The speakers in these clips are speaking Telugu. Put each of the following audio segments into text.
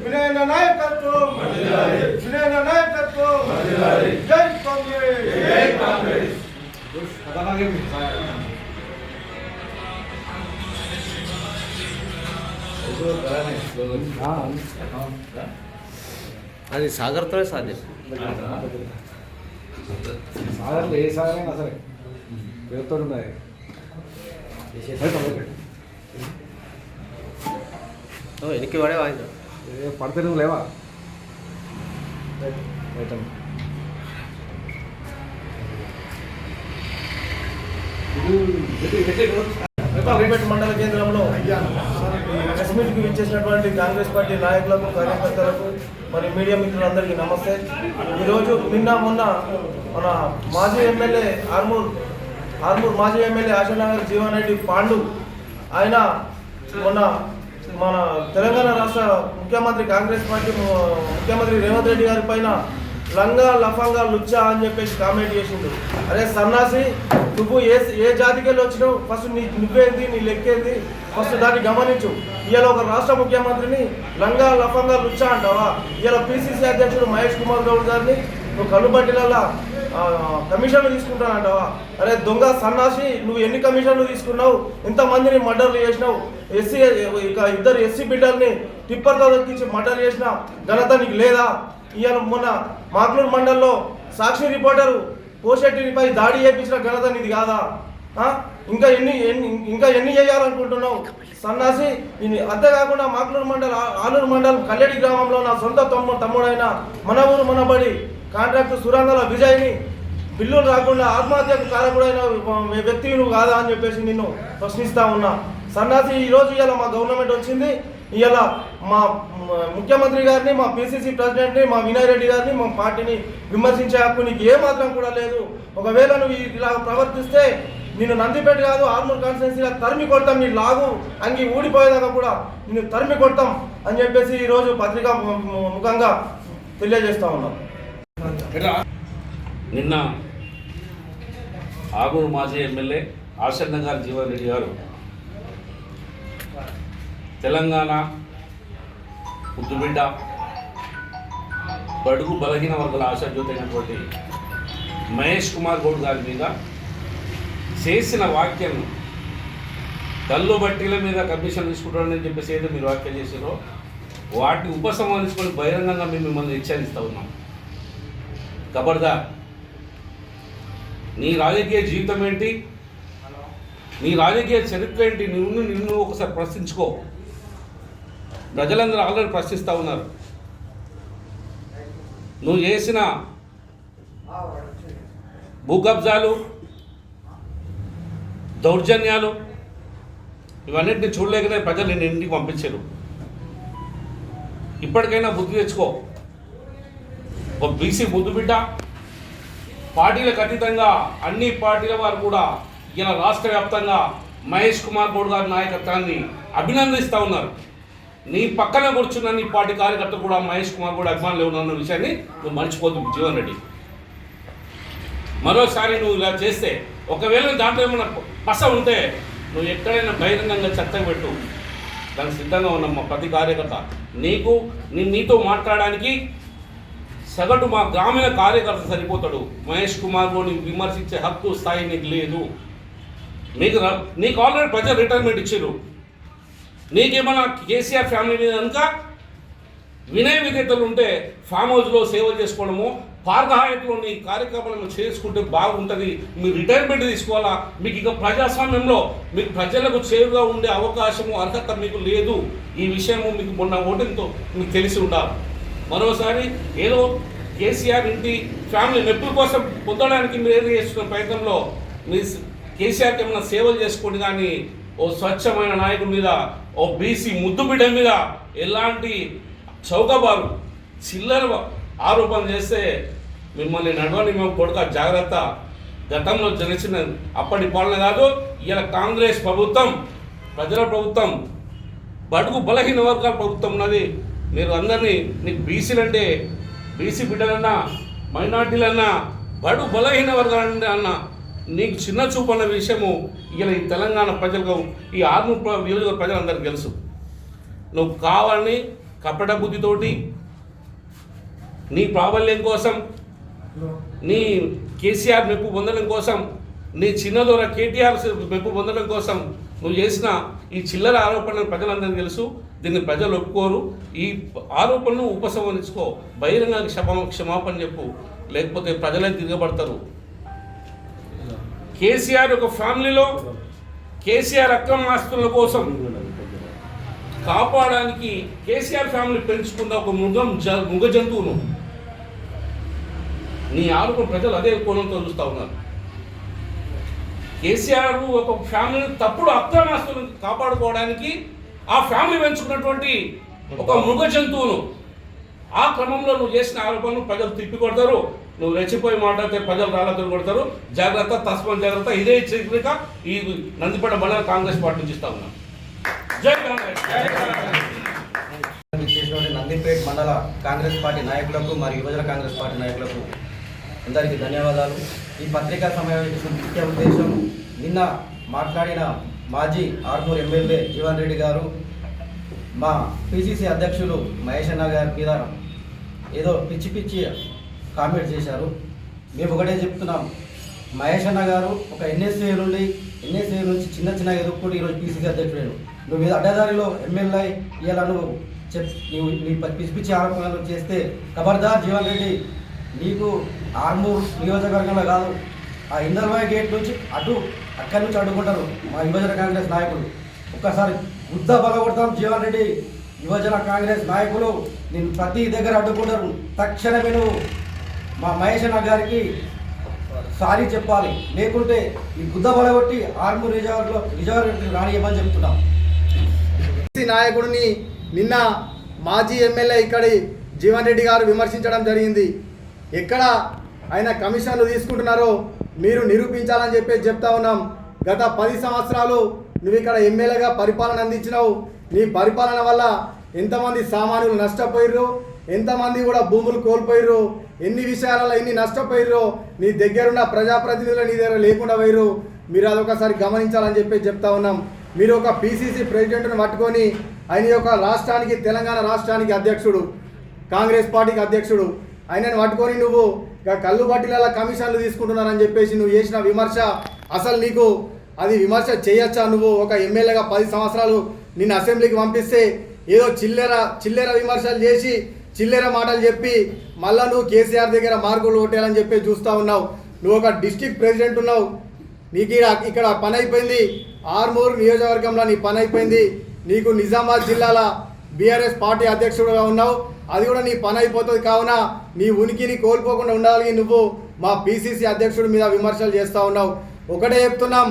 వినయన నాయకత్వం వినయన నాయకత్వం జై కాంగ్రెస్ జై కాంగ్రెస్. అది సాగర్తోనే సాధ్యం. సాగర్లో ఏ సాగరైనా సరే పేరుతో ఉన్నాయి. వెనక్కి పడే వాయిదా పడితే నువ్వు లేవా? కొత్తపేట మండల కేంద్రంలో ప్రెస్ మీట్కి విచ్చేసినటువంటి కాంగ్రెస్ పార్టీ నాయకులకు, కార్యకర్తలకు, మరి మీడియా మిత్రులందరికీ నమస్తే. ఈరోజు నిన్న మొన్న మన మాజీ ఎమ్మెల్యే ఆర్మూర్ మాజీ ఎమ్మెల్యే ఆశానగర్ జీవన్ రెడ్డి పాండు ఆయన మొన్న మన తెలంగాణ రాష్ట్ర ముఖ్యమంత్రి కాంగ్రెస్ పార్టీ ముఖ్యమంత్రి రేవంత్ రెడ్డి గారి పైన లంగా లఫంగా లుచ్చా అని చెప్పేసి కామెంట్ చేసిండు. అరే సన్నాసి, నువ్వు ఏ జాతికి వెళ్ళి వచ్చినావు? ఫస్ట్ నువ్వేంది, నీ లెక్కేంది, ఫస్ట్ దాన్ని గమనించు. ఇవాళ ఒక రాష్ట్ర ముఖ్యమంత్రిని లంగా లఫంగా లుచ్చా అంటావా? ఇవాళ పిసిసి అధ్యక్షుడు మహేష్ కుమార్ గౌడ్ గారిని నువ్వు కళ్ళుబట్టిలల్లా కమిషన్లు తీసుకుంటానంటావా? అరే దొంగ సన్నాసి, నువ్వు ఎన్ని కమిషన్లు తీసుకున్నావు? ఇంతమందిని మర్డర్లు చేసినావు. ఇద్దరు ఎస్సీ బిడ్డల్ని టిప్పర్తో దొక్కించి మర్డర్ చేసిన ఘనత నీకు లేదా? ఇవాళ మొన్న మాక్లూరు మండల్లో సాక్షి రిపోర్టరు పోషెట్టిపై దాడి చేయించిన ఘనత నీది కాదా? ఇంకా ఎన్ని చేయాలనుకుంటున్నావు సన్నాసి? అంతేకాకుండా మాక్లూరు మండల్, ఆలూరు మండలం కల్లెడి గ్రామంలో నా సొంత తమ్ముడైన మన ఊరు మనబడి కాంట్రాక్టు సురంగల విజయ్ని బిల్లులు రాకుండా ఆత్మహత్యకు కారకుడైన వ్యక్తివి నువ్వు కాదా అని చెప్పేసి నిన్ను ప్రశ్నిస్తా ఉన్నా. సన్నాసి, ఈరోజు ఇవాళ మా గవర్నమెంట్ వచ్చింది. ఇవాళ మా ముఖ్యమంత్రి గారిని, మా పిసిసి ప్రెసిడెంట్ని, మా వినయ్ రెడ్డి గారిని, మా పార్టీని విమర్శించే హక్కు నీకు ఏమాత్రం కూడా లేదు. ఒకవేళ నువ్వు ఇలా ప్రవర్తిస్తే నిన్ను నందిపేట కాదు, ఆర్మూర్ కాన్స్టిట్యున్సీగా తరిమి కొడతాం. నీ లాగు అంగి ఊడిపోయేదాకా కూడా నిన్ను తరిమి కొడతాం అని చెప్పేసి ఈరోజు పత్రికా ముఖంగా తెలియజేస్తా ఉన్నాం. నిన్న ఆగూరు మాజీ ఎమ్మెల్యే ఆశానగర్ జీవన్ రెడ్డి గారు తెలంగాణ ముద్దుబిడ్డ, బడుగు బలహీన వర్గాల ఆశాజ్యోతి అయినటువంటి మహేష్ కుమార్ గౌడ్ గారి మీద చేసిన వ్యాఖ్యలు, కళ్ళు బట్టీల మీద కమిషన్ తీసుకుంటారని చెప్పేసి ఏదో మీరు వ్యాఖ్యలు చేసారో వాటిని ఉపసంహరించుకొని బహిరంగంగా మేము మిమ్మల్ని హెచ్చరిస్తూ ఉన్నాం. ఖబర్దార్, నీ రాజకీయ జీవితం ఏంటి, నీ రాజకీయ చరిత్ర ఏంటి, నిన్ను ఒకసారి ప్రశ్నించుకో. ప్రజలందరూ ఆల్రెడీ ప్రశ్నిస్తూ ఉన్నారు. నువ్వు చేసిన భూ కబ్జాలు, దౌర్జన్యాలు, ఇవన్నిటిని చూడలేకనే ప్రజలు నేను ఇంటికి పంపించారు. ఇప్పటికైనా బుద్ధి తెచ్చుకో. ఒక బీసీ ముద్దుబిడ్డ, పార్టీలకు అతీతంగా అన్ని పార్టీల వారు కూడా ఇలా రాష్ట్ర వ్యాప్తంగా మహేష్ కుమార్ గౌడ్ గారి నాయకత్వాన్ని అభినందిస్తూ ఉన్నారు. నీ పక్కన కూర్చున్న నీ పార్టీ కార్యకర్తలు కూడా మహేష్ కుమార్ గౌడ్ అభిమానులు ఉన్న విషయాన్ని నువ్వు మర్చిపోదు జీవన్ రెడ్డి. మరోసారి నువ్వు ఇలా చేస్తే, ఒకవేళ దాంట్లో ఏమైనా పస ఉంటే నువ్వు ఎక్కడైనా బహిరంగంగా చర్చకు పెట్టు. దానికి సిద్ధంగా ఉన్న మా ప్రతి కార్యకర్త నీతో మాట్లాడడానికి సగటు మా గ్రామీణ కార్యకర్త సరిపోతాడు. మహేష్ కుమార్ గౌడ్ని విమర్శించే హక్కు స్థాయి నీకు లేదు. నీకు ఆల్రెడీ ప్రజలు రిటైర్మెంట్ ఇచ్చారు. నీకేమన్నా కేసీఆర్ ఫ్యామిలీ మీద కనుక వినయ విధేతలు ఉంటే ఫామ్ హౌస్లో సేవ చేసుకోవడము, పార్గహాయతలో నీ కార్యక్రమాలను చేసుకుంటే బాగుంటుంది. మీరు రిటైర్మెంట్ తీసుకోవాలా. మీకు ఇక ప్రజాస్వామ్యంలో మీకు ప్రజలకు చేరుగా ఉండే అవకాశము, అర్హత మీకు లేదు. ఈ విషయము మీకు మొన్న ఓటింగ్తో మీకు తెలిసి ఉండాలి. మరోసారి ఏదో కేసీఆర్ ఇంటి ఫ్యామిలీ మెప్పుల కోసం పొందడానికి మీరు ఏదో చేస్తున్న ప్రయత్నంలో మీ కేసీఆర్కి ఏమైనా సేవలు చేసుకోండి. కానీ ఓ స్వచ్ఛమైన నాయకుడి మీద, ఓ బీసీ ముద్దుబిడ్డ మీద ఎలాంటి చౌకబారు చిల్లర ఆరోపణ చేస్తే మిమ్మల్ని నడవని మేము కొడుక జాగ్రత్త. గతంలో జరిచిన అప్పటి పాలన కాదు, ఇలా కాంగ్రెస్ ప్రభుత్వం, ప్రజల ప్రభుత్వం, బడుగు బలహీన వర్గాల ప్రభుత్వం ఉన్నది. మీరు అందరినీ, నీకు బీసీలంటే బీసీ బిడ్డలన్నా, మైనార్టీలన్నా, బడు బలహీన వర్గాలన్నా నీకు చిన్న చూపు అన్న విషయము ఇలా ఈ తెలంగాణ ప్రజలకు, ఈ ఆర్మూర్ నియోజకవర్గ ప్రజలందరికీ తెలుసు. నువ్వు కావాలని కపట బుద్ధితోటి నీ ప్రాబల్యం కోసం, నీ కేసీఆర్ మెప్పు పొందడం కోసం, నీ చిన్నదొర కేటీఆర్ మెప్పు పొందడం కోసం నువ్వు చేసిన ఈ చిల్లర ఆరోపణలు ప్రజలందరికీ తెలుసు. దీన్ని ప్రజలు ఒప్పుకోరు. ఈ ఆరోపణలు ఉపసంహరించుకో, బహిరంగ క్షమాపణ చెప్పు, లేకపోతే ప్రజలే తిరగబడతారు. కేసీఆర్ ఒక ఫ్యామిలీలో కేసీఆర్ అక్రమ ఆస్తుల కోసం కాపాడడానికి కేసీఆర్ ఫ్యామిలీ పెంచుకున్న ఒక మృగ జంతువును నీ ఆరోపణ ప్రజలు అదే కోణంతో చూస్తూ ఉన్నారు. కేసీఆర్ ఒక ఫ్యామిలీ తప్పుడు అక్రమ ఆస్తులను కాపాడుకోవడానికి ఆ ఫ్యామిలీ పెంచుకున్నటువంటి ఒక మృగ జంతువును ఆ క్రమంలో నువ్వు చేసిన ఆరోపణలు ప్రజలు తిప్పికొడతారు. నువ్వు రెచ్చిపోయి మాట్లాడితే ప్రజలు రాళ్ళతో కొడతారు. జాగ్రత్త, తస్మాన్ జాగ్రత్త. ఇదే హెచ్చరిక ఈ నందిపేట మండల కాంగ్రెస్ పార్టీ నుంచి ఇస్తా ఉన్నాం. జై కాంగ్రెస్. చేసినటువంటి నందిపేట మండల కాంగ్రెస్ పార్టీ నాయకులకు మరియు యువజన కాంగ్రెస్ పార్టీ నాయకులకు అందరికీ ధన్యవాదాలు. ఈ పత్రికా సమావేశం ముఖ్య ఉద్దేశం, నిన్న మాట్లాడిన మాజీ ఆర్మూర్ ఎమ్మెల్యే జీవన్ రెడ్డి గారు మా పిసిసి అధ్యక్షులు మహేష్ అన్న గారి మీద ఏదో పిచ్చి పిచ్చి కామెంట్ చేశారు. మేము ఒకటే చెప్తున్నాం, మహేష్ అన్న గారు ఒక ఎన్ఎస్ఏ నుంచి చిన్న ఎదుర్కొని ఈరోజు పిసిసి అధ్యక్షుడు. నువ్వు మీద అడ్డదారిలో ఎమ్మెల్యే ఇలా నువ్వు నీ పిచ్చి పిచ్చి ఆరోపణలు చేస్తే ఖబర్దార్ జీవన్ రెడ్డి, నీకు ఆర్మూర్ నియోజకవర్గంలో కాదు, ఆ ఇందర్వాయి గేట్ నుంచి అక్కడి నుంచి అడ్డుకుంటారు మా యువజన కాంగ్రెస్ నాయకులు. ఒక్కసారి బుద్ధ బలగొడతాం జీవన్ రెడ్డి. యువజన కాంగ్రెస్ నాయకులు నేను ప్రతి దగ్గర అడ్డుకుంటారు. తక్షణమే నువ్వు మా మహేష్ అన్న గారికి సారీ చెప్పాలి, లేకుంటే ఈ బుద్ధ బలగొట్టి ఆర్మూర్ నియోజకవర్గం రానియమని చెప్తున్నాం. నాయకుడిని నిన్న మాజీ ఎమ్మెల్యే ఇక్కడి జీవన్ రెడ్డి గారు విమర్శించడం జరిగింది. ఎక్కడ ఆయన కమిషన్లు తీసుకుంటున్నారో మీరు నిరూపించాలని చెప్పేసి చెప్తా ఉన్నాం. గత 10 సంవత్సరాలు నువ్వు ఇక్కడ ఎమ్మెల్యేగా పరిపాలన అందించినావు. నీ పరిపాలన వల్ల ఎంతమంది సామాన్యులు నష్టపోయిర్రు, ఎంతమంది కూడా భూములు కోల్పోయిర్రు, ఎన్ని విషయాలలో ఎన్ని నష్టపోయిర్రో నీ దగ్గరున్న ప్రజాప్రతినిధులు నీ దగ్గర లేకుండా పోయిర్రు. మీరు అదొకసారి గమనించాలని చెప్పేసి చెప్తా ఉన్నాం. మీరు ఒక పిసిసి ప్రెసిడెంట్ను పట్టుకొని ఆయన యొక్క రాష్ట్రానికి, తెలంగాణ రాష్ట్రానికి అధ్యక్షుడు, కాంగ్రెస్ పార్టీకి అధ్యక్షుడు, ఆయనను పట్టుకొని నువ్వు కళ్ళు బట్టిల కమిషన్లు తీసుకుంటున్నారని చెప్పేసి నువ్వు చేసిన విమర్శ, అసలు నీకు అది విమర్శ చేయొచ్చా? నువ్వు ఒక ఎమ్మెల్యేగా 10 సంవత్సరాలు నిన్ను అసెంబ్లీకి పంపిస్తే ఏదో చిల్లర విమర్శలు చేసి చిల్లర మాటలు చెప్పి మళ్ళా నువ్వు కేసీఆర్ దగ్గర మార్కులు కొట్టేయాలని చెప్పి చూస్తూ ఉన్నావు. నువ్వు ఒక డిస్ట్రిక్ట్ ప్రెసిడెంట్ ఉన్నావు, నీకు ఇక్కడ పని అయిపోయింది. ఆర్మూర్ నియోజకవర్గంలో నీ పని అయిపోయింది. నీకు నిజామాబాద్ జిల్లాల బీఆర్ఎస్ పార్టీ అధ్యక్షుడుగా ఉన్నావు, అది కూడా నీ పని అయిపోతుంది. కావున నీ ఉనికిని కోల్పోకుండా ఉండాలని నువ్వు మా పిసిసి అధ్యక్షుడి మీద విమర్శలు చేస్తూ ఉన్నావు. ఒకటే చెప్తున్నాం,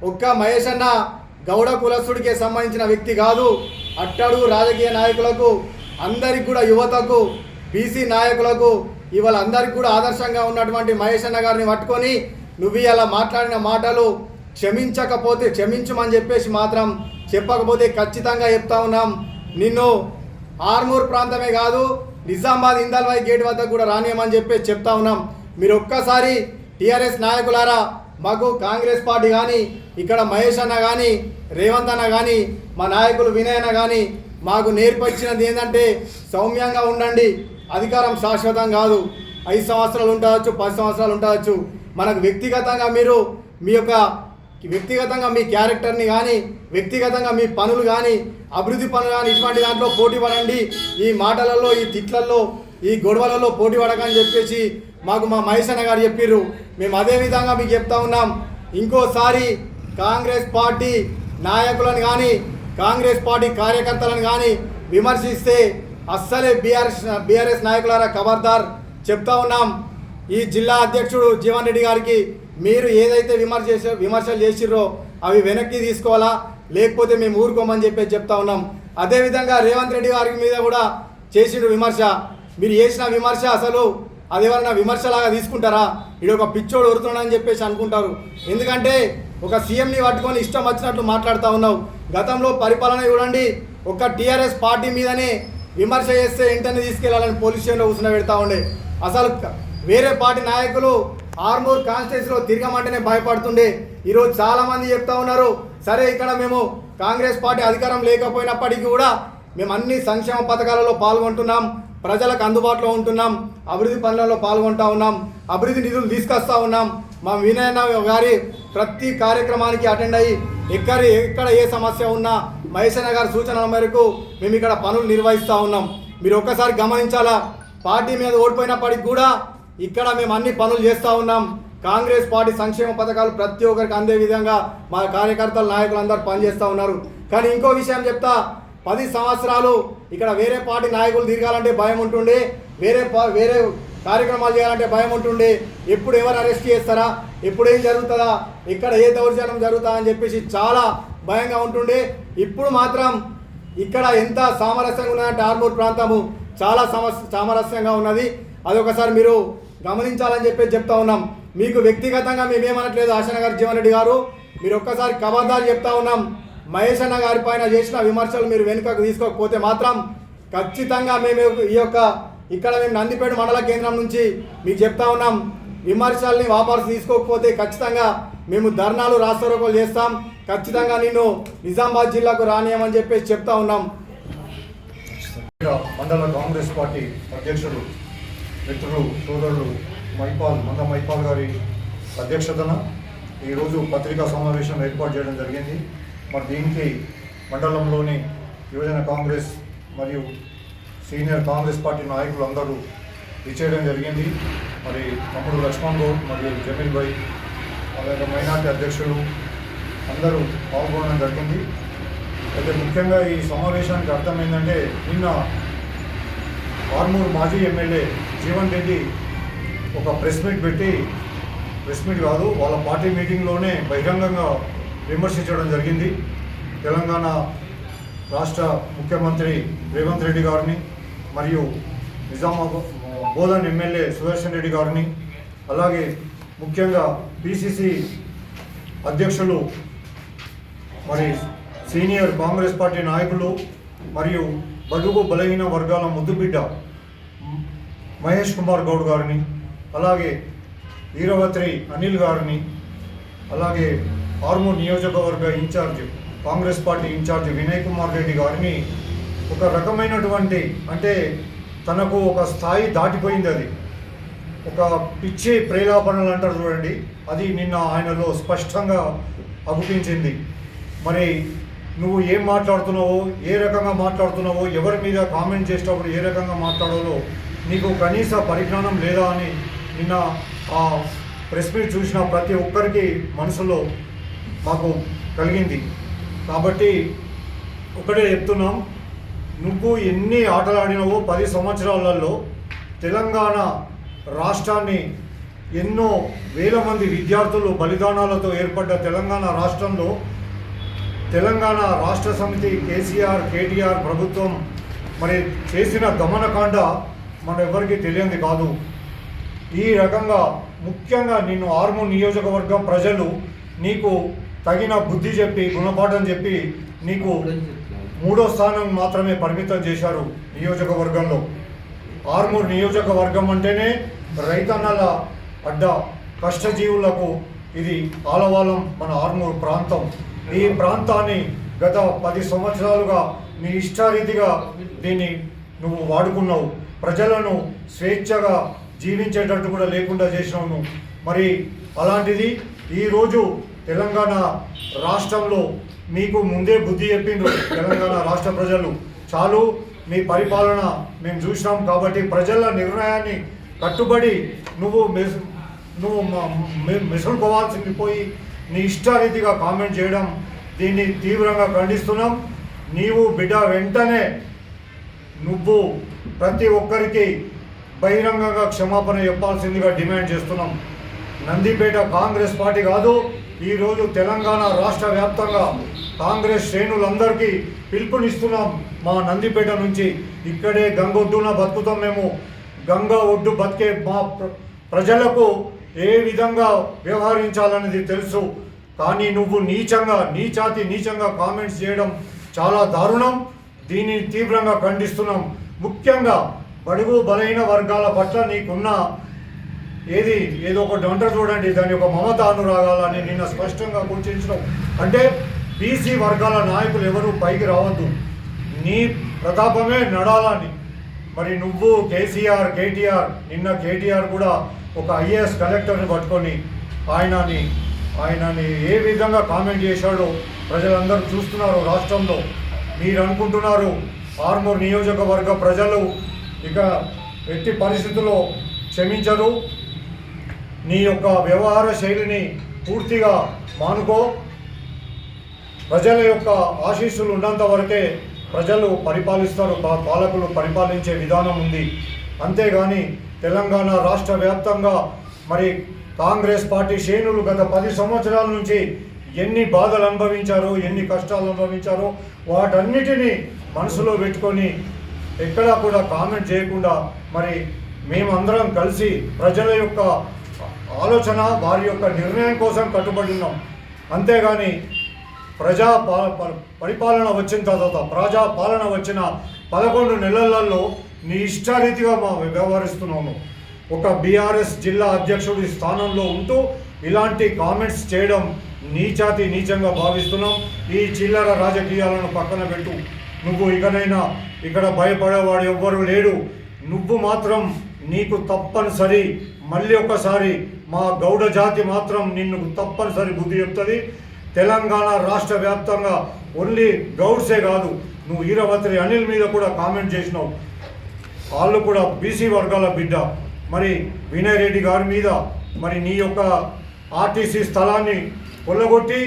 ఒక్క మహేష్ అన్న గౌడ కులస్తుడికి సంబంధించిన వ్యక్తి కాదు. అట్టడుగు రాజకీయ నాయకులకు అందరికి కూడా, యువతకు, బీసీ నాయకులకు, ఇవాళ అందరికి కూడా ఆదర్శంగా ఉన్నటువంటి మహేష్ అన్న గారిని పట్టుకొని నువ్వు ఇలా మాట్లాడిన మాటలు క్షమించమని చెప్పేసి మాత్రం చెప్పకపోతే ఖచ్చితంగా చెప్తా ఉన్నాం, నిన్ను ఆర్మూర్ ప్రాంతమే కాదు నిజామాబాద్ ఇందల్వాయి గేట్ వద్ద కూడా రానియమని చెప్పేసి చెప్తా ఉన్నాం. మీరు ఒక్కసారి టీఆర్ఎస్ నాయకులారా, మాకు కాంగ్రెస్ పార్టీ కానీ, ఇక్కడ మహేష్ అన్న కానీ, రేవంత్ అన్న కానీ, మా నాయకులు వినయ్ అన్న కానీ మాకు నేర్పించినది ఏంటంటే సౌమ్యంగా ఉండండి. అధికారం శాశ్వతం కాదు. 5 సంవత్సరాలు ఉండవచ్చు, 10 సంవత్సరాలు ఉండవచ్చు. మనకు వ్యక్తిగతంగా మీరు వ్యక్తిగతంగా మీ క్యారెక్టర్ని కానీ, వ్యక్తిగతంగా మీ పనులు కానీ, అభివృద్ధి పనులు కానీ, ఇటువంటి దాంట్లో పోటీ పడండి. ఈ మాటలలో, ఈ తిట్లల్లో, ఈ గొడవలలో పోటీ పడకని చెప్పేసి మాకు మా మహేష్ అన్న గారు చెప్పారు. మేము అదే విధంగా మీకు చెప్తా ఉన్నాం, ఇంకోసారి కాంగ్రెస్ పార్టీ నాయకులను కానీ, కాంగ్రెస్ పార్టీ కార్యకర్తలను కానీ విమర్శిస్తే అస్సలే బీఆర్ఎస్ నాయకులారా ఖబర్దార్ చెప్తా ఉన్నాం. ఈ జిల్లా అధ్యక్షుడు జీవన్ రెడ్డి గారికి మీరు ఏదైతే విమర్శలు చేసిర్రో అవి వెనక్కి తీసుకోవాలా, లేకపోతే మేము ఊరుకోమని చెప్పేసి చెప్తా ఉన్నాం. అదేవిధంగా రేవంత్ రెడ్డి గారి మీద కూడా చేసిండు విమర్శ. మీరు చేసిన విమర్శ అసలు అది ఎవరైనా విమర్శలాగా తీసుకుంటారా? ఇది ఒక పిచ్చోడు ఒరుతున్నాడని చెప్పేసి అనుకుంటారు. ఎందుకంటే ఒక సీఎంని పట్టుకొని ఇష్టం వచ్చినట్లు మాట్లాడుతూ ఉన్నావు. గతంలో పరిపాలన చూడండి, ఒక టీఆర్ఎస్ పార్టీ మీదనే విమర్శ చేస్తే వెంటనే తీసుకెళ్లాలని పోలీస్ స్టేషన్లో కూర్చుని పెడతా ఉండే. అసలు వేరే పార్టీ నాయకులు ఆర్మూర్ కాన్స్టిట్యూన్సీలో తిరగమంటేనే భయపడుతుండే. ఈరోజు చాలామంది చెప్తా ఉన్నారు, సరే ఇక్కడ మేము కాంగ్రెస్ పార్టీ అధికారం లేకపోయినప్పటికీ కూడా మేము అన్ని సంక్షేమ పథకాలలో పాల్గొంటున్నాం, ప్రజలకు అందుబాటులో ఉంటున్నాం, అభివృద్ధి పనులలో పాల్గొంటూ ఉన్నాం, అభివృద్ధి నిధులు తీసుకొస్తూ ఉన్నాం. మా వినయన గారి ప్రతి కార్యక్రమానికి అటెండ్ అయ్యి ఎక్కడ ఏ సమస్య ఉన్నా మహేశన్న గారి సూచనల మేరకు మేము ఇక్కడ పనులు నిర్వహిస్తూ ఉన్నాం. మీరు ఒక్కసారి గమనించాలా, పార్టీ మీద ఓడిపోయినప్పటికి కూడా ఇక్కడ మేము అన్ని పనులు చేస్తూ ఉన్నాం. కాంగ్రెస్ పార్టీ సంక్షేమ పథకాలు ప్రతి ఒక్కరికి అందే విధంగా మా కార్యకర్తలు నాయకులు అందరూ పనిచేస్తూ ఉన్నారు. కానీ ఇంకో విషయం చెప్తా, 10 సంవత్సరాలు ఇక్కడ వేరే పార్టీ నాయకులు తిరగాలంటే భయం ఉంటుండే, వేరే కార్యక్రమాలు చేయాలంటే భయం ఉంటుండే. ఎప్పుడు ఎవరు అరెస్ట్ చేస్తారా, ఎప్పుడు ఏం జరుగుతుందా, ఇక్కడ ఏ దౌర్జన్యం జరుగుతుందా అని చెప్పేసి చాలా భయంగా ఉంటుండే. ఇప్పుడు మాత్రం ఇక్కడ ఎంత సామరస్యంగా ఉన్నదంటే ఆర్మూర్ ప్రాంతము చాలా సామరస్యంగా ఉన్నది. అది ఒకసారి మీరు గమనించాలని చెప్పేసి చెప్తా ఉన్నాం. మీకు వ్యక్తిగతంగా మేమేమనట్లేదు ఆశన్న గారు, జీవన్ రెడ్డి గారు, మీరు ఒక్కసారి కబద్దాలు చెప్తా ఉన్నాం. మహేష్ అన్న గారి పైన చేసిన విమర్శలు మీరు వెనుకకు తీసుకోకపోతే మాత్రం ఖచ్చితంగా మేము ఇక్కడ మేము నందిపేట మండల కేంద్రం నుంచి మీకు చెప్తా ఉన్నాం, విమర్శల్ని వాపసు తీసుకోకపోతే ఖచ్చితంగా మేము ధర్నాలు రాస్తారోకోలు చేస్తాం, ఖచ్చితంగా నిన్ను నిజామాబాద్ జిల్లాకు రానియమని చెప్పేసి చెప్తా ఉన్నాం. మండల కాంగ్రెస్ పార్టీ అధ్యక్షుడు మిత్రులు సోదరులు మంద మైపాల్ గారి అధ్యక్షతన ఈరోజు పత్రికా సమావేశం ఏర్పాటు చేయడం జరిగింది. మరి దీనికి మండలంలోని యువజన కాంగ్రెస్ మరియు సీనియర్ కాంగ్రెస్ పార్టీ నాయకులు అందరూ ఇచ్చేయడం జరిగింది. మరి తమ్ముడు లక్ష్మణ్ గౌడ్ మరియు జమీల్ భాయ్ అలాగే మైనార్టీ అధ్యక్షులు అందరూ పాల్గొనడం జరిగింది. అయితే ముఖ్యంగా ఈ సమావేశానికి అర్థం ఏంటంటే, నిన్న ఆర్మూర్ మాజీ ఎమ్మెల్యే జీవన్ రెడ్డి ఒక ప్రెస్ మీట్ కాదు వాళ్ళ పార్టీ మీటింగ్లోనే బహిరంగంగా విమర్శించడం జరిగింది. తెలంగాణ రాష్ట్ర ముఖ్యమంత్రి రేవంత్ రెడ్డి గారిని మరియు నిజామాబాద్ బోధన్ ఎమ్మెల్యే సుదర్శన్ రెడ్డి గారిని, అలాగే ముఖ్యంగా పిసిసి అధ్యక్షులు మరి సీనియర్ కాంగ్రెస్ పార్టీ నాయకులు మరియు బడుగు బలహీన వర్గాల ముద్దుబిడ్డ మహేష్ కుమార్ గౌడ్ గారిని, అలాగే వీరవత్రి అనిల్ గారిని, అలాగే ఆర్మూర్ నియోజకవర్గ incharge Congress party incharge Vinay Kumar Reddy గారిని ఒక రకమైనటువంటి, అంటే తనకు ఒక స్థాయి దాటిపోయింది, అది ఒక పిచ్చి ప్రేలాపనలు అంటారు చూడండి, అది నిన్న ఆయనలో స్పష్టంగా అగుపించింది. మరి నువ్వు ఏం మాట్లాడుతున్నావో, ఏ రకంగా మాట్లాడుతున్నావో, ఎవరి మీద కామెంట్ చేసేటప్పుడు ఏ రకంగా మాట్లాడాలో నీకు కనీస పరిజ్ఞానం లేదా అని నిన్న ఆ ప్రెస్ మీట్ చూసిన ప్రతి ఒక్కరికి మనసులో మాకు కలిగింది. కాబట్టి ఒకటే చెప్తున్నాం, నువ్వు ఎన్ని ఆటలు ఆడినావో 10 సంవత్సరాలలో తెలంగాణ రాష్ట్రాన్ని ఎన్నో వేల మంది విద్యార్థులు బలిదానాలతో ఏర్పడ్డ తెలంగాణ రాష్ట్రంలో తెలంగాణ రాష్ట్ర సమితి కేటీఆర్ ప్రభుత్వం మరి చేసిన దమనకాండ మన ఎవరికి తెలియంది కాదు. ఈ రకంగా ముఖ్యంగా నిన్ను ఆర్మూర్ నియోజకవర్గం ప్రజలు నీకు తగిన బుద్ధి చెప్పి గుణపాఠం చెప్పి నీకు 3వ స్థానం మాత్రమే పరిమితం చేశారు నియోజకవర్గంలో. ఆర్మూర్ నియోజకవర్గం అంటేనే రైతన్నల అడ్డ, కష్టజీవులకు ఇది ఆలవాలం మన ఆర్మూర్ ప్రాంతం. ఈ ప్రాంతాన్ని గత 10 సంవత్సరాలుగా నీ ఇష్టారీతిగా దీన్ని నువ్వు వాడుకున్నావు. ప్రజలను స్వేచ్ఛగా జీవించేటట్టు కూడా లేకుండా చేసినావు. మరి అలాంటిది ఈరోజు తెలంగాణ రాష్ట్రంలో మీకు ముందే బుద్ధి చెప్పిండ్రు తెలంగాణ రాష్ట్ర ప్రజలు. చాలు మీ పరిపాలన మేము చూసినాం కాబట్టి ప్రజల నిర్ణయాన్ని కట్టుబడి నువ్వు మెసులుకోవాల్సింది పోయి నీ ఇష్టారీతిగా కామెంట్ చేయడం, దీన్ని తీవ్రంగా ఖండిస్తున్నాం. నీవు బిడ్డ వెంటనే నువ్వు ప్రతి ఒక్కరికి బహిరంగంగా క్షమాపణ చెప్పాల్సిందిగా డిమాండ్ చేస్తున్నాం. నందిపేట కాంగ్రెస్ పార్టీ కాదు, ఈరోజు తెలంగాణ రాష్ట్ర వ్యాప్తంగా కాంగ్రెస్ శ్రేణులందరికీ పిలుపునిస్తున్నాం. మా నందిపేట నుంచి ఇక్కడే గంగొడ్డున బతుకుతాం మేము. గంగా ఒడ్డు బతికే మా ప్రజలకు ఏ విధంగా వ్యవహరించాలనేది తెలుసు. కానీ నువ్వు నీచంగా కామెంట్స్ చేయడం చాలా దారుణం. దీన్ని తీవ్రంగా ఖండిస్తున్నాం. ముఖ్యంగా బడుగు బలహీన వర్గాల పట్ల నీకున్న ఏదో ఒకటి అంటారు చూడండి, దాని యొక్క మమత అనురాగాలని నిన్న స్పష్టంగా గుర్తించడం. అంటే బీసీ వర్గాల నాయకులు ఎవరు పైకి రావద్దు. నీ ప్రతాపమే నడాలని. మరి నువ్వు కేసీఆర్, కేటీఆర్, నిన్న కేటీఆర్ కూడా ఒక ఐఏఎస్ కలెక్టర్ని పట్టుకొని ఆయనని ఏ విధంగా కామెంట్ చేశాడో ప్రజలందరూ చూస్తున్నారు రాష్ట్రంలో. మీరు అనుకుంటున్నారు ఆర్మూర్ నియోజకవర్గ ప్రజలు ఇక ఎట్టి పరిస్థితుల్లో క్షమించరు. నీ యొక్క వ్యవహార శైలిని పూర్తిగా మానుకో. ప్రజల యొక్క ఆశీస్సులు ఉన్నంత వరకే ప్రజలు పరిపాలిస్తారు, పాలకులు పరిపాలించే విధానం ఉంది. అంతేగాని తెలంగాణ రాష్ట్ర వ్యాప్తంగా మరి కాంగ్రెస్ పార్టీ శ్రేణులు గత 10 సంవత్సరాల నుంచి ఎన్ని బాధలు అనుభవించారో, ఎన్ని కష్టాలు అనుభవించారో వాటన్నిటినీ మనసులో పెట్టుకొని ఎక్కడా కూడా కామెంట్ చేయకుండా మరి మేమందరం కలిసి ప్రజల యొక్క ఆలోచన, వారి యొక్క నిర్ణయం కోసం కట్టుబడి ఉన్నాం. అంతేగాని పరిపాలన వచ్చిన తర్వాత, ప్రజాపాలన వచ్చిన 11 నెలలలో నీ ఇష్టారీతిగా వ్యవహరిస్తున్నాము. ఒక బీఆర్ఎస్ జిల్లా అధ్యక్షుడి స్థానంలో ఉంటూ ఇలాంటి కామెంట్స్ చేయడం నీచంగా భావిస్తున్నాం. ఈ చిల్లర రాజకీయాలను పక్కన పెట్టు. నువ్వు ఇకనైనా ఇక్కడ భయపడేవాడు ఎవ్వరూ లేడు. నువ్వు మాత్రం నీకు తప్పనిసరి మళ్ళీ ఒకసారి మా గౌడ జాతి మాత్రం నిన్ను తప్పనిసరి బుద్ధి చెప్తుంది. తెలంగాణ రాష్ట్ర వ్యాప్తంగా ఓన్లీ గౌడ్సే కాదు, నువ్వు ఈరవత్రి అనిల్ మీద కూడా కామెంట్ చేసినావు. వాళ్ళు కూడా బీసీ వర్గాల బిడ్డ. మరి వినయ్ రెడ్డి గారి మీద మరి నీ యొక్క ఆర్టీసీ స్థలాన్ని కొల్లగొట్టి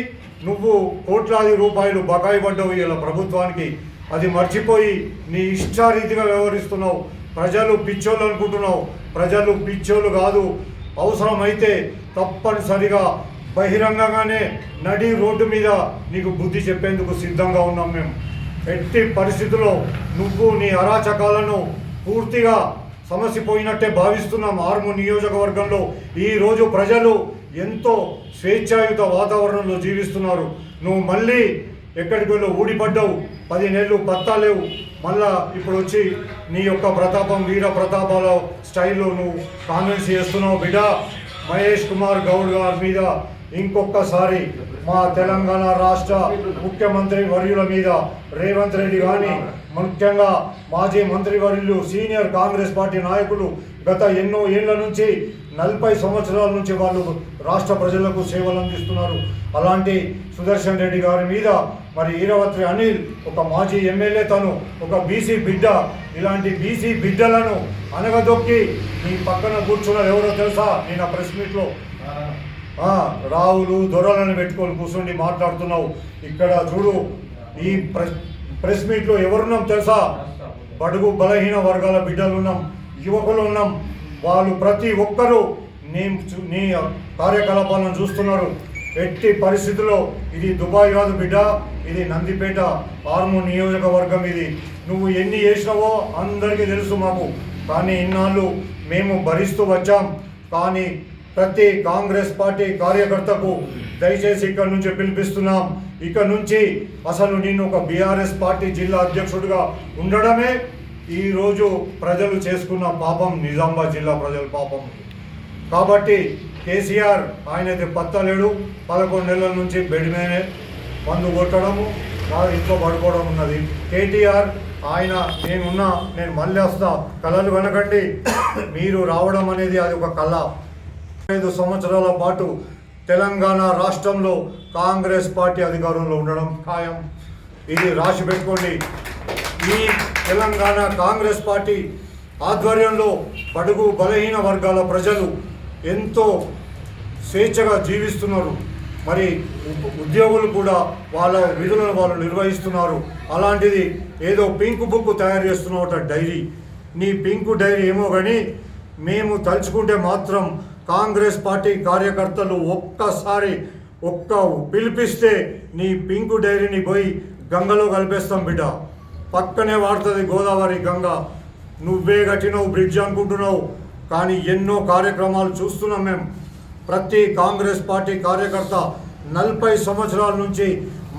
నువ్వు కోట్లాది రూపాయలు బకాయి పడ్డవు ఇలా ప్రభుత్వానికి. అది మర్చిపోయి నీ ఇష్టారీతిగా వ్యవహరిస్తున్నావు. ప్రజలు పిచ్చోళ్ళు అనుకుంటున్నావు. ప్రజలు పిచ్చోళ్ళు కాదు. అవసరమైతే తప్పనిసరిగా బహిరంగంగానే నడి రోడ్డు మీద నీకు బుద్ధి చెప్పేందుకు సిద్ధంగా ఉన్నాం మేము. ఎట్టి పరిస్థితుల్లో నువ్వు నీ అరాచకాలను పూర్తిగా సమసిపోయినట్టే భావిస్తున్నాం. ఆర్మూర్ నియోజకవర్గంలో ఈరోజు ప్రజలు ఎంతో స్వేచ్ఛాయుత వాతావరణంలో జీవిస్తున్నారు. నువ్వు మళ్ళీ ఎక్కడికి వెళ్ళి ఊడిపడ్డావు. 10 నెలలు పత్తా లేవు. మళ్ళా ఇప్పుడు వచ్చి నీ యొక్క ప్రతాపం, వీర ప్రతాపాల స్టైల్లో నువ్వు కామెంట్స్ చేస్తున్నావు. బిడ్డ, మహేష్ కుమార్ గౌడ్ గారి మీద ఇంకొకసారి మా తెలంగాణ రాష్ట్ర ముఖ్యమంత్రి వర్యుల మీద రేవంత్ రెడ్డి కానీ, ముఖ్యంగా మాజీ మంత్రివర్యులు, సీనియర్ కాంగ్రెస్ పార్టీ నాయకులు గత ఎన్నో ఏళ్ల నుంచి 40 సంవత్సరాల నుంచి వాళ్ళు రాష్ట్ర ప్రజలకు సేవలు అందిస్తున్నారు. అలాంటి సుదర్శన్ రెడ్డి గారి మీద మరి ఈరవత్రి అనిల్ ఒక మాజీ ఎమ్మెల్యే, తను ఒక బీసీ బిడ్డ. ఇలాంటి బీసీ బిడ్డలను అనగదొక్కి నీ పక్కన కూర్చున్నది ఎవరో తెలుసా? నేను ఆ ప్రెస్ మీట్లో రావులు దొరలను పెట్టుకొని కూర్చుండి మాట్లాడుతున్నావు. ఇక్కడ చూడు, ఈ ప్రెస్ మీట్లో ఎవరున్నాం తెలుసా? బడుగు బలహీన వర్గాల బిడ్డలు ఉన్నాం, యువకులు ఉన్నాం. వాళ్ళు ప్రతి ఒక్కరూ నీ కార్యకలాపాలను చూస్తున్నారు. ఎట్టి పరిస్థితుల్లో ఇది దుబాయ్ కాదు బిడ్డ, ఇది నందిపేట ఆర్మూర్ నియోజకవర్గం. ఇది నువ్వు ఎన్ని చేసినావో అందరికీ తెలుసు మాకు. కానీ ఇన్నాళ్ళు మేము భరిస్తూ వచ్చాం. కానీ ప్రతి కాంగ్రెస్ పార్టీ కార్యకర్తకు దయచేసి ఇక్కడి నుంచి పిలిపిస్తున్నాం. ఇక నుంచి అసలు నేను ఒక బీఆర్ఎస్ పార్టీ జిల్లా అధ్యక్షుడిగా ఉండడమే ఈరోజు ప్రజలు చేసుకున్న పాపం, నిజామాబాద్ జిల్లా ప్రజల పాపం. కాబట్టి కేసీఆర్ ఆయనైతే పత్తలేడు. 11 నెలల నుంచి బెడ్ మీదనే మందు కొట్టడము, ఇంట్లో పడుకోవడం ఉన్నది. కేటీఆర్ ఆయన నేను మళ్ళీ వస్తా, కళలు కనకండి. మీరు రావడం అనేది అది ఒక కళ. 5 సంవత్సరాల పాటు తెలంగాణ రాష్ట్రంలో కాంగ్రెస్ పార్టీ అధికారంలో ఉండడం ఖాయం. ఇది రాసి పెట్టుకోండి. ఈ తెలంగాణ కాంగ్రెస్ పార్టీ ఆధ్వర్యంలో బడుగు బలహీన వర్గాల ప్రజలు ఎంతో స్వేచ్ఛగా జీవిస్తున్నారు. మరి ఉద్యోగులు కూడా వాళ్ళ విధులను వాళ్ళు నిర్వహిస్తున్నారు. అలాంటిది ఏదో పింక్ బుక్ తయారు చేస్తున్నట డైరీ. నీ పింక్ డైరీ ఏమో కానీ మేము తలుచుకుంటే మాత్రం కాంగ్రెస్ పార్టీ కార్యకర్తలు ఒక్కసారి పిలిపిస్తే నీ పింక్ డైరీని పోయి గంగలో కలిపేస్తాం బిడ్డ. పక్కనే వాడుతుంది గోదావరి గంగ. నువ్వే కట్టినవు బ్రిడ్జ్ అనుకుంటున్నావు, కానీ ఎన్నో కార్యక్రమాలు చూస్తున్నాం మేము. ప్రతి కాంగ్రెస్ పార్టీ కార్యకర్త 40 సంవత్సరాల నుంచి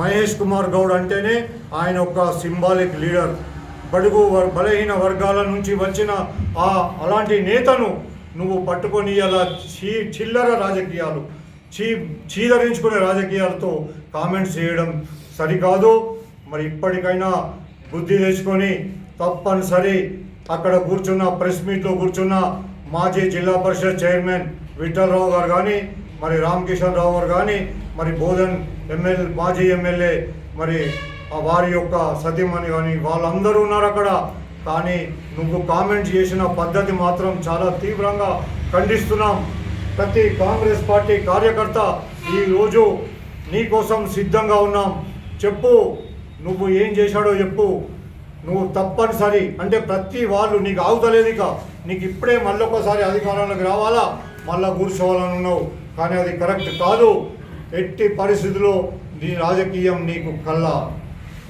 మహేష్ కుమార్ గౌడ్ అంటేనే ఆయన ఒక సింబాలిక్ లీడర్. బడుగు బలహీన వర్గాల నుంచి వచ్చిన అలాంటి నేతను నువ్వు పట్టుకొని అలా చిల్లర రాజకీయాలు, చీదరించుకునే రాజకీయాలతో కామెంట్స్ చేయడం సరికాదు. మరి ఇప్పటికైనా బుద్ధి తెచ్చుకొని తప్పనిసరి అక్కడ కూర్చున్న ప్రెస్ మీట్లో కూర్చున్న మాజీ జిల్లా పరిషత్ చైర్మన్ విఠలరావు గారు కానీ, మరి రామకిషన్ రావు గారు కానీ, మరి బోధన్ మాజీ ఎమ్మెల్యే మరి వారి యొక్క సతీమణి కానీ వాళ్ళందరూ ఉన్నారు అక్కడ. కానీ నువ్వు కామెంట్ చేసిన పద్ధతి మాత్రం చాలా తీవ్రంగా ఖండిస్తున్నాం. ప్రతి కాంగ్రెస్ పార్టీ కార్యకర్త ఈరోజు నీ కోసం సిద్ధంగా ఉన్నాం. చెప్పు, నువ్వు ఏం చేశాడో చెప్పు. నువ్వు తప్పనిసరి అంటే ప్రతి వాళ్ళు నీకు ఆగుతలేదు, ఇక నీకు ఇప్పుడే మళ్ళొకసారి అధికారంలోకి రావాలా, మళ్ళా కూర్చోవాలని ఉన్నావు. కానీ అది కరెక్ట్ కాదు. ఎట్టి పరిస్థితుల్లో నీ రాజకీయం నీకు కల్లా,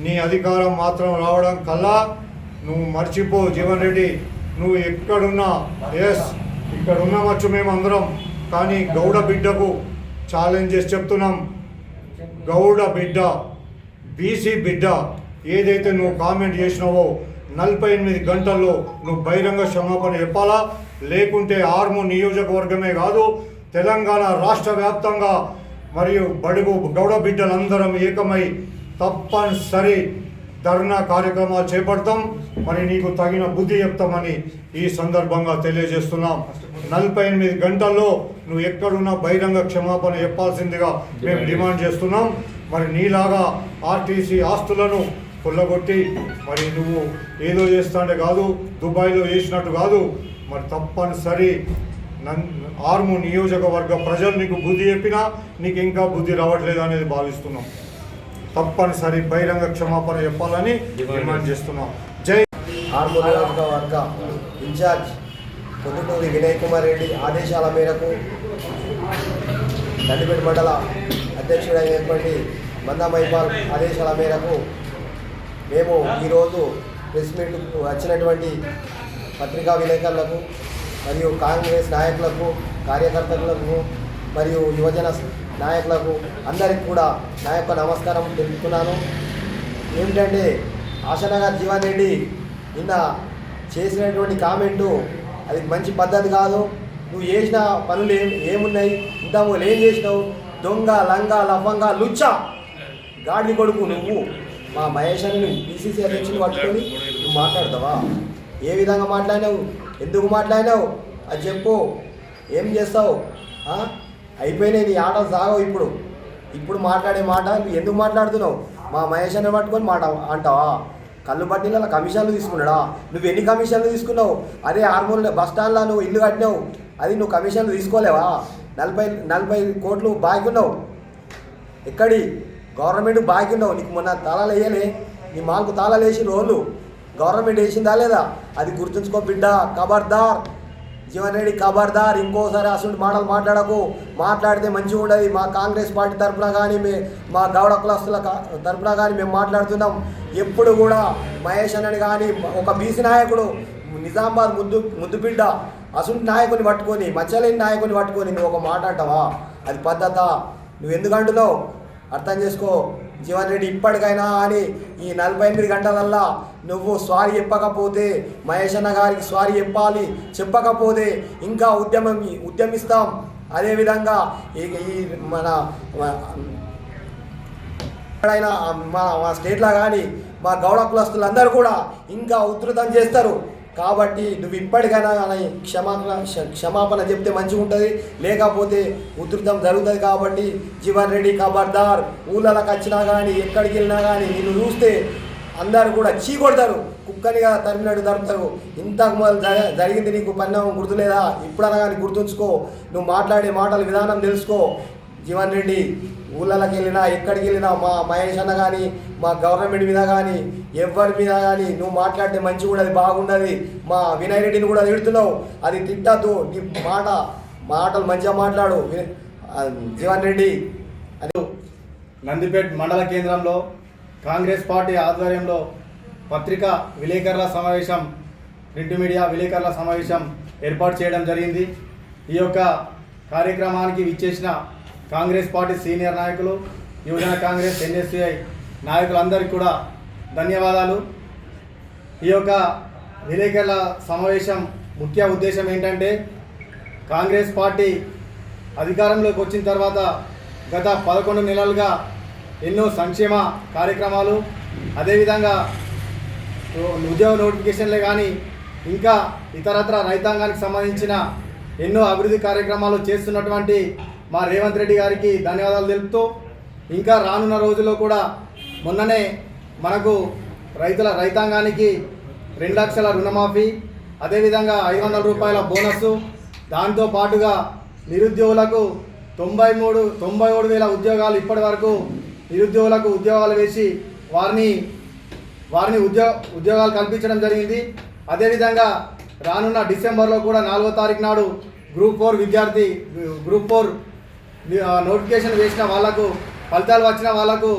నీ అధికారం మాత్రం రావడం కల్లా. నువ్వు మర్చిపో జీవన్ రెడ్డి, నువ్వు ఎక్కడున్నా ఇక్కడ ఉన్నామచ్చు మేమందరం. కానీ గౌడ బిడ్డకు ఛాలెంజ్ చేసి చెప్తున్నాం, గౌడ బిడ్డ బీసీ బిడ్డ ఏదైతే నువ్వు కామెంట్ చేసినావో 48 గంటల్లో నువ్వు బహిరంగ క్షమాపణ చెప్పాలా. లేకుంటే ఆర్మూర్ నియోజకవర్గమే కాదు తెలంగాణ రాష్ట్ర వ్యాప్తంగా మరియు బడుగు గౌడ బిడ్డలందరం ఏకమై తప్పనిసరి ధర్నా కార్యక్రమాలు చేపడతాం. మరి నీకు తగిన బుద్ధి చెప్తామని ఈ సందర్భంగా తెలియజేస్తున్నాం. 48 గంటల్లో నువ్వు ఎక్కడున్నా బహిరంగ క్షమాపణ చెప్పాల్సిందిగా మేము డిమాండ్ చేస్తున్నాం. మరి నీలాగా ఆర్టీసీ ఆస్తులను కొల్లగొట్టి మరి నువ్వు ఏదో చేస్తాంటే కాదు, దుబాయ్లో చేసినట్టు కాదు. మరి తప్పనిసరి ఆర్మూర్ నియోజకవర్గ ప్రజలు నీకు బుద్ధి చెప్పినా నీకు ఇంకా బుద్ధి రావట్లేదు అనేది భావిస్తున్నాం. తప్పనిసరి బహిరంగ క్షమాపణ చెప్పాలని డిమాండ్ చేస్తున్నాం. జై ఆర్మూర్ నియోజకవర్గ ఇన్ఛార్జ్ పొద్దుటూరి వినయ్ కుమార్ రెడ్డి ఆదేశాల మేరకు దండిపేట మండల అధ్యక్షుడైనటువంటి మందా మైపాల్ ఆదేశాల మేరకు మేము ఈరోజు ప్రెస్ మీట్ వచ్చినటువంటి పత్రికా విలేకరులకు మరియు కాంగ్రెస్ నాయకులకు, కార్యకర్తలకు మరియు యువజన నాయకులకు అందరికీ కూడా నా యొక్క నమస్కారం తెలుపుతున్నాను. ఏమిటంటే ఆశనగర్ జీవన్ రెడ్డి నిన్న చేసినటువంటి కామెంటు అది మంచి పద్ధతి కాదు. నువ్వు చేసిన పనులు ఏమున్నాయి, ఇంతకుముందు ఏం చేసినావు? దొంగ, లంగా, లఫంగా, లుచ్చా, గాడి కొడుకు నువ్వు. మా మహేష్ అని పిసిసి అధ్యక్షుని పట్టుకొని నువ్వు మాట్లాడతావా? ఏ విధంగా మాట్లాడినావు, ఎందుకు మాట్లాడినావు అది చెప్పు. ఏం చేస్తావు? అయిపోయినాయి నీ ఆటలు సాగవు. ఇప్పుడు మాట్లాడే మాట నువ్వు ఎందుకు మాట్లాడుతున్నావు? మా మహేష్ అని పట్టుకొని మాట అంటావా? కళ్ళు పట్టిన కమిషన్లు తీసుకున్నాడా? నువ్వు ఎన్ని కమిషన్లు తీసుకున్నావు? అదే ఆర్మూర్ బస్ స్టాండ్లో నువ్వు ఇల్లు కట్టినావు, అది నువ్వు కమిషన్లు తీసుకోలేవా? 40 కోట్లు బాకీ ఉన్నావు. ఎక్కడి గవర్నమెంట్ బాకీ ఉన్నావు. నీకు మొన్న తాళాలు వేయలే, నీ మాకు తాళాలు వేసి రోజులు గవర్నమెంట్ వేసిందా లేదా? అది గుర్తుంచుకో బిడ్డ. ఖబర్దార్ జీవన్ రెడ్డి, ఖబర్దార్. ఇంకోసారి అసలు మాటలు మాట్లాడకు. మాట్లాడితే మంచిగా ఉండదు. మా కాంగ్రెస్ పార్టీ తరఫున కానీ మా గౌడ కులస్తుల తరఫున కానీ మేము మాట్లాడుతున్నాం. ఎప్పుడు కూడా మహేష్ అన్నని కానీ ఒక బీసీ నాయకుడు నిజామాబాద్ ముద్దు బిడ్డ అసలు నాయకుని పట్టుకొని, మచ్చలేని నాయకుని పట్టుకొని నువ్వు ఒక మాట అంటావా? అది పద్ధత? నువ్వు ఎందుకు అంటున్నావు? అర్థం చేసుకో జీవన్ రెడ్డి. ఇప్పటికైనా అని ఈ 48 గంటలల్లా నువ్వు సారీ చెప్పకపోతే, మహేష్ అన్న గారికి సారీ చెప్పకపోతే ఇంకా ఉద్యమిస్తాం. అదేవిధంగా ఈ మన మా స్టేట్లో కానీ మా గౌడ కులస్తులందరూ కూడా ఇంకా ఉధృతం చేస్తారు. కాబట్టి నువ్వు ఇప్పటికైనా కానీ క్షమాపణ చెప్తే మంచిగా ఉంటుంది, లేకపోతే ఉధృతం జరుగుతుంది. కాబట్టి జీవన్ రెడ్డి ఖబర్దార్. ఊళ్ళకి వచ్చినా కానీ ఎక్కడికి వెళ్ళినా కానీ నిన్ను చూస్తే అందరూ కూడా చీకొడతారు, కుక్కనిగా తరిమినట్టు తరుపుతారు. ఇంతకు మొదలు జరిగింది నీకు పరిణామం గుర్తులేదా? ఇప్పుడన్నా కానీ గుర్తుంచుకో. నువ్వు మాట్లాడే మాటల విధానం తెలుసుకో జీవన్ రెడ్డి. ఊళ్ళకి వెళ్ళినా ఎక్కడికి వెళ్ళినా మా మహేష్ అన్న కానీ మా గవర్నమెంట్ మీద కానీ ఎవరి మీద కానీ నువ్వు మాట్లాడితే మంచిగా ఉండదు, బాగుండదు. మా వినయ్ రెడ్డిని కూడా తిడుతున్నావు, అది తిట్టద్దు. నీ మాటలు మంచిగా మాట్లాడు జీవన్ రెడ్డి. అది నందిపేట్ మండల కేంద్రంలో కాంగ్రెస్ పార్టీ ఆధ్వర్యంలో పత్రికా విలేకరుల సమావేశం, ప్రింట్ మీడియా విలేకరుల సమావేశం ఏర్పాటు చేయడం జరిగింది. ఈ యొక్క కార్యక్రమానికి విచ్చేసిన కాంగ్రెస్ పార్టీ సీనియర్ నాయకులు, యువజన కాంగ్రెస్, ఎన్ఎస్యుఐ నాయకులందరికీ కూడా ధన్యవాదాలు. ఈ యొక్క విలేకరుల సమావేశం ముఖ్య ఉద్దేశం ఏంటంటే, కాంగ్రెస్ పార్టీ అధికారంలోకి వచ్చిన తర్వాత గత 11 నెలలుగా ఎన్నో సంక్షేమ కార్యక్రమాలు, అదేవిధంగా ఉద్యోగ నోటిఫికేషన్లే కానీ ఇంకా ఇతరత్ర రైతాంగానికి సంబంధించిన ఎన్నో అభివృద్ధి కార్యక్రమాలు చేస్తున్నటువంటి మా రేవంత్ రెడ్డి గారికి ధన్యవాదాలు తెలుపుతూ ఇంకా రానున్న రోజుల్లో కూడా మొన్ననే మనకు రైతాంగానికి 2 లక్షల రుణమాఫీ, అదేవిధంగా 500 రూపాయల బోనస్సు, దాంతో పాటుగా నిరుద్యోగులకు 97,000 ఉద్యోగాలు ఇప్పటి వరకు నిరుద్యోగులకు ఉద్యోగాలు వేసి వారిని ఉద్యోగాలు కల్పించడం జరిగింది. అదేవిధంగా రానున్న డిసెంబర్లో కూడా 4వ తారీఖు నాడు గ్రూప్ 4 నోటిఫికేషన్ వేసిన వాళ్లకు ఫలితాలు వచ్చిన వాళ్లకు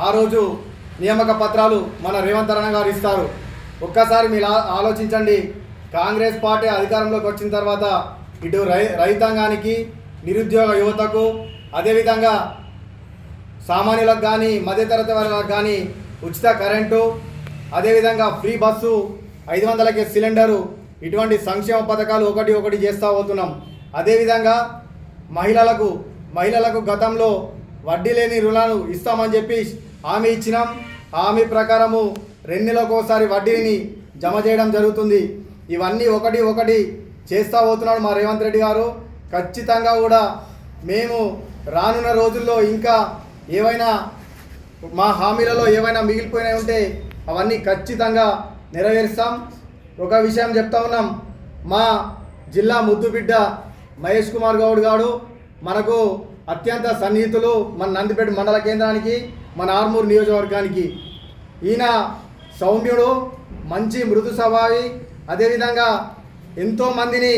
ఆ రోజు నియామక పత్రాలు మన రేవంత్ అన్న గారు ఇస్తారు. ఒక్కసారి మీరు ఆలోచించండి, కాంగ్రెస్ పార్టీ అధికారంలోకి వచ్చిన తర్వాత ఇటు రైతాంగానికి, నిరుద్యోగ యువతకు, అదేవిధంగా సామాన్యులకు కానీ మధ్యతరగతి వర్గాలకు కానీ ఉచిత కరెంటు, అదేవిధంగా ఫ్రీ బస్సు, 500కే సిలిండరు, ఇటువంటి సంక్షేమ పథకాలు ఒకటి చేస్తూ పోతున్నాం. అదేవిధంగా మహిళలకు గతంలో వడ్డీ లేని రుణాలు ఇస్తామని చెప్పి హామీ ఇచ్చినాం. హామీ ప్రకారము 2 నెలలకు ఒకసారి వడ్డీని జమ చేయడం జరుగుతుంది. ఇవన్నీ ఒకటి చేస్తూ పోతున్నాడు మా రేవంత్ రెడ్డి గారు. ఖచ్చితంగా కూడా మేము రానున్న రోజుల్లో ఇంకా ఏవైనా మా హామీలలో ఏవైనా మిగిలిపోయినాయి ఉంటే అవన్నీ ఖచ్చితంగా నెరవేరుస్తాం. ఒక విషయం చెప్తా ఉన్నాం, మా జిల్లా ముద్దుబిడ్డ మహేష్ కుమార్ గౌడ్ గారు మనకు అత్యంత సన్నిహితులు, మన నందిపేట మండల కేంద్రానికి, మన ఆర్మూర్ నియోజకవర్గానికి. ఈయన సౌమ్యుడు, మంచి మృదు స్వభావి, అదేవిధంగా ఎంతోమందిని